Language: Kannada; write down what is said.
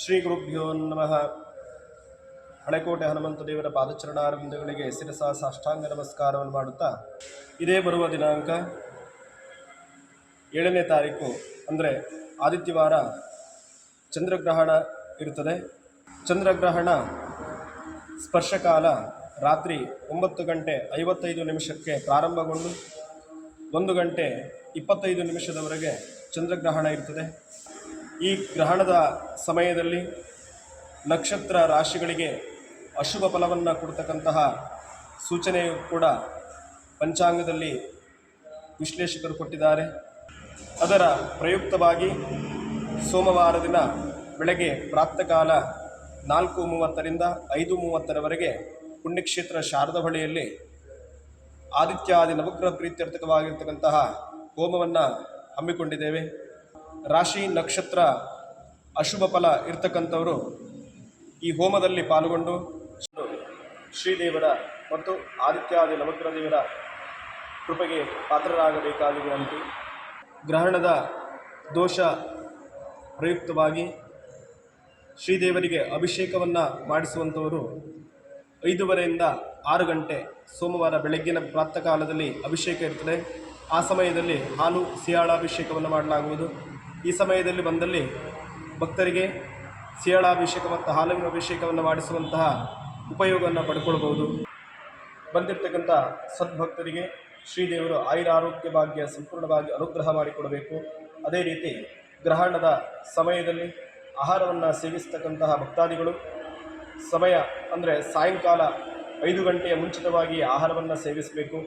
ಶ್ರೀ ಗುರುಭ್ಯೋ ನಮಃ. ಹಳೆಕೋಟೆ ಹನುಮಂತ ದೇವರ ಪಾದಚರಣಾರವಿಂದಗಳಿಗೆ ಶಿರಸ ಸಾಷ್ಟಾಂಗ ನಮಸ್ಕಾರವನ್ನು ಮಾಡುತ್ತಾ, ಇದೇ ಬರುವ ದಿನಾಂಕ 7ನೇ ತಾರೀಕು ಅಂದರೆ ಆದಿತ್ಯವಾರ ಚಂದ್ರಗ್ರಹಣ ಇರುತ್ತದೆ. ಚಂದ್ರಗ್ರಹಣ ಸ್ಪರ್ಶಕಾಲ ರಾತ್ರಿ 9 ಗಂಟೆ 55 ನಿಮಿಷಕ್ಕೆ ಪ್ರಾರಂಭಗೊಂಡು 1 ಗಂಟೆ 25 ನಿಮಿಷದವರೆಗೆ ಚಂದ್ರಗ್ರಹಣ ಇರುತ್ತದೆ. ಈ ಗ್ರಹಣದ ಸಮಯದಲ್ಲಿ ನಕ್ಷತ್ರ ರಾಶಿಗಳಿಗೆ ಅಶುಭ ಫಲವನ್ನು ಕೊಡ್ತಕ್ಕಂತಹ ಸೂಚನೆಯು ಕೂಡ ಪಂಚಾಂಗದಲ್ಲಿ ವಿಶ್ಲೇಷಕರು ಕೊಟ್ಟಿದ್ದಾರೆ. ಅದರ ಪ್ರಯುಕ್ತವಾಗಿ ಸೋಮವಾರ ದಿನ ಬೆಳಗ್ಗೆ ಪ್ರಾತಃಕಾಲ 4:30ರಿಂದ 5:30ರವರೆಗೆ ಪುಣ್ಯಕ್ಷೇತ್ರ ಶಾರದಾ ಹೊಳೆಯಲ್ಲಿ ಆದಿತ್ಯಾದಿ ನವಗ್ರಹ ಪ್ರೀತ್ಯರ್ಥಕವಾಗಿರ್ತಕ್ಕಂತಹ ಹೋಮವನ್ನು ಹಮ್ಮಿಕೊಂಡಿದ್ದೇವೆ. ರಾಶಿ ನಕ್ಷತ್ರ ಅಶುಭ ಫಲ ಇರ್ತಕ್ಕಂಥವರು ಈ ಹೋಮದಲ್ಲಿ ಪಾಲ್ಗೊಂಡು ಶ್ರೀದೇವರ ಮತ್ತು ಆದಿತ್ಯಾದಿ ನವಗ್ರಹ ದೇವರ ಕೃಪೆಗೆ ಪಾತ್ರರಾಗಬೇಕಾಗಿದೆ ಅಂತ. ಗ್ರಹಣದ ದೋಷ ಪ್ರಯುಕ್ತವಾಗಿ ಶ್ರೀದೇವರಿಗೆ ಅಭಿಷೇಕವನ್ನು ಮಾಡಿಸುವಂಥವರು 5:30ರಿಂದ 6 ಗಂಟೆ ಸೋಮವಾರ ಬೆಳಗ್ಗಿನ ಪ್ರಾತಃಕಾಲದಲ್ಲಿ ಅಭಿಷೇಕ ಇರ್ತದೆ. ಆ ಸಮಯದಲ್ಲಿ ಹಾಲು ಸಿಯಾಳಾಭಿಷೇಕವನ್ನು ಮಾಡಲಾಗುವುದು. ಈ ಸಮಯದಲ್ಲಿ ಬಂದಲ್ಲಿ ಭಕ್ತರಿಗೆ ಸಿಯಾಳಾಭಿಷೇಕ ಮತ್ತು ಹಾಲಿನ ಅಭಿಷೇಕವನ್ನು ಮಾಡಿಸುವಂತಹ ಉಪಯೋಗವನ್ನು ಪಡ್ಕೊಳ್ಬೋದು. ಬಂದಿರತಕ್ಕಂಥ ಸದ್ಭಕ್ತರಿಗೆ ಶ್ರೀದೇವರು ಆಯುರಾರೋಗ್ಯ ಭಾಗ್ಯ ಸಂಪೂರ್ಣವಾಗಿ ಅನುಗ್ರಹ ಮಾಡಿಕೊಡಬೇಕು. ಅದೇ ರೀತಿ ಗ್ರಹಣದ ಸಮಯದಲ್ಲಿ ಆಹಾರವನ್ನು ಸೇವಿಸ್ತಕ್ಕಂತಹ ಭಕ್ತಾದಿಗಳು ಸಮಯ ಅಂದರೆ ಸಾಯಂಕಾಲ 5 ಗಂಟೆಯ ಮುಂಚಿತವಾಗಿ ಆಹಾರವನ್ನು ಸೇವಿಸಬೇಕು.